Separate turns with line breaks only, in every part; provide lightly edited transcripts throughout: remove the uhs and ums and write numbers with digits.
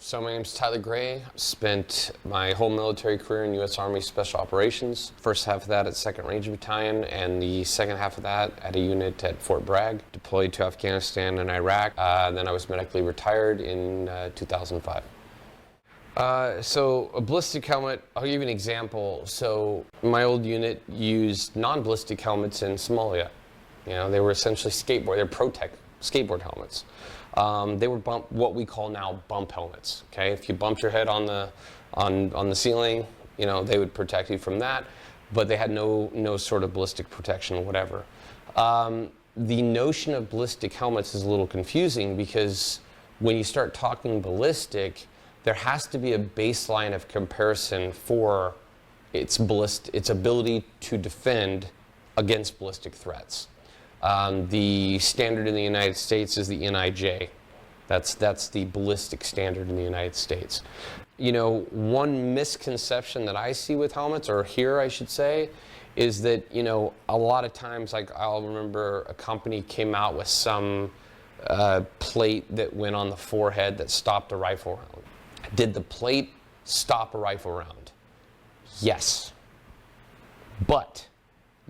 So my name's Tyler Grey. Spent my whole military career in U.S. Army Special Operations. First half of that at 2nd Ranger Battalion, and the second half of that at a unit at Fort Bragg. Deployed to Afghanistan and Iraq. Then I was medically retired in 2005. So a ballistic helmet, I'll give you an example. So my old unit used non-ballistic helmets in Somalia. You know, they were essentially they're Protec skateboard helmets. They were what we call now bump helmets. Okay, if you bumped your head on the ceiling, you know, they would protect you from that, but they had no sort of ballistic protection or whatever. The notion of ballistic helmets is a little confusing because when you start talking ballistic, there has to be a baseline of comparison for its ability to defend against ballistic threats. The standard in the United States is the NIJ. That's the ballistic standard in the United States. You know, one misconception that I see with helmets, or here I should say, is that, you know, a lot of times, like I'll remember a company came out with some plate that went on the forehead that stopped a rifle round. Did the plate stop a rifle round? Yes. But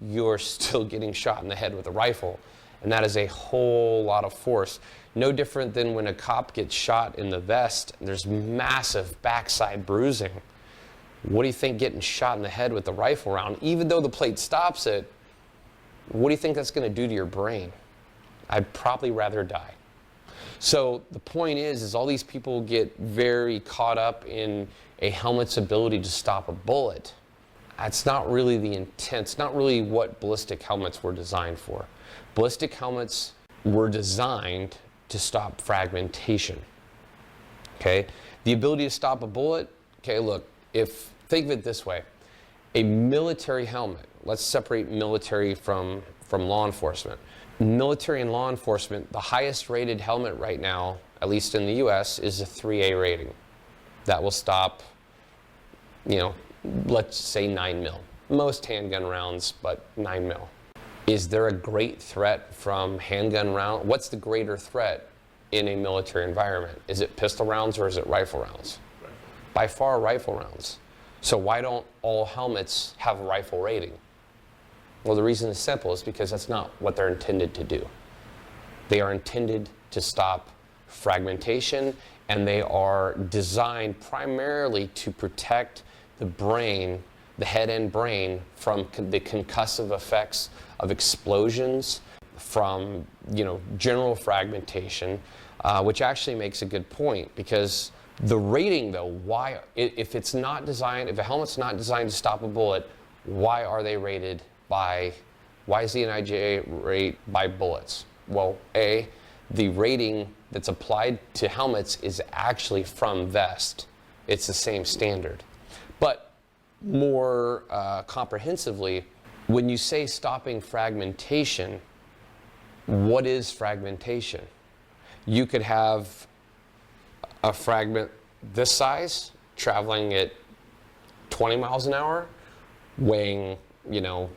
you're still getting shot in the head with a rifle, and that is a whole lot of force. No different than when a cop gets shot in the vest and there's massive backside bruising. What do you think getting shot in the head with a rifle round, even though the plate stops it, what do you think that's going to do to your brain? I'd probably rather die. So the point is all these people get very caught up in a helmet's ability to stop a bullet. That's not really the intent. It's not really what ballistic helmets were designed for. Ballistic helmets were designed to stop fragmentation. Okay? The ability to stop a bullet, okay, look, think of it this way. A military helmet, let's separate military from law enforcement. Military and law enforcement, the highest rated helmet right now, at least in the US, is a 3A rating. That will stop, you know, let's say 9 mil. Most handgun rounds, but 9 mil. Is there a great threat from handgun round? What's the greater threat in a military environment? Is it pistol rounds or is it rifle rounds? Rifle. By far rifle rounds. So why don't all helmets have a rifle rating? Well, the reason is simple, is because that's not what they're intended to do. They are intended to stop fragmentation, and they are designed primarily to protect the brain, the head and brain, from the concussive effects of explosions, from, you know, general fragmentation, which actually makes a good point, because the rating, though, why, if a helmet's not designed to stop a bullet, why are they rated by, why is the NIJ rate by bullets? Well, A, the rating that's applied to helmets is actually from vest. It's the same standard. But more comprehensively, when you say stopping fragmentation, what is fragmentation? You could have a fragment this size traveling at 20 miles an hour, weighing, you know,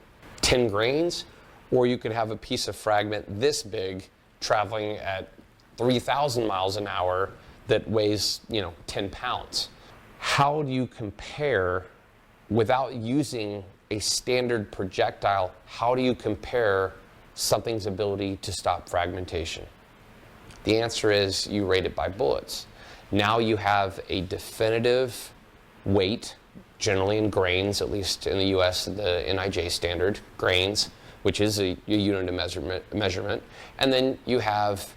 10 grains, or you could have a piece of fragment this big traveling at 3,000 miles an hour that weighs, you know, 10 pounds. How do you compare, without using a standard projectile, how do you compare something's ability to stop fragmentation? The answer is you rate it by bullets. Now you have a definitive weight, generally in grains, at least in the US, the NIJ standard, grains, which is a unit of measurement. And then you have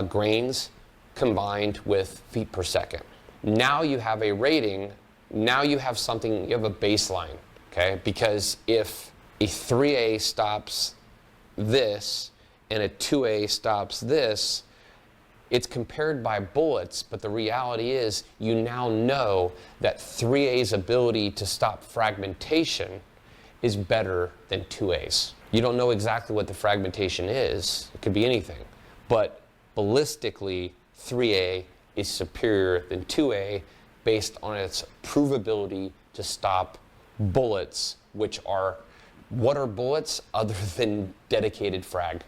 grains combined with feet per second. Now you have a rating, now you have something, you have a baseline, okay? Because if a 3A stops this and a 2A stops this, it's compared by bullets, but the reality is you now know that 3A's ability to stop fragmentation is better than 2A's. You don't know exactly what the fragmentation is. It could be anything. But ballistically, 3A is superior than 2A based on its provability to stop bullets, which are, what are bullets other than dedicated frag?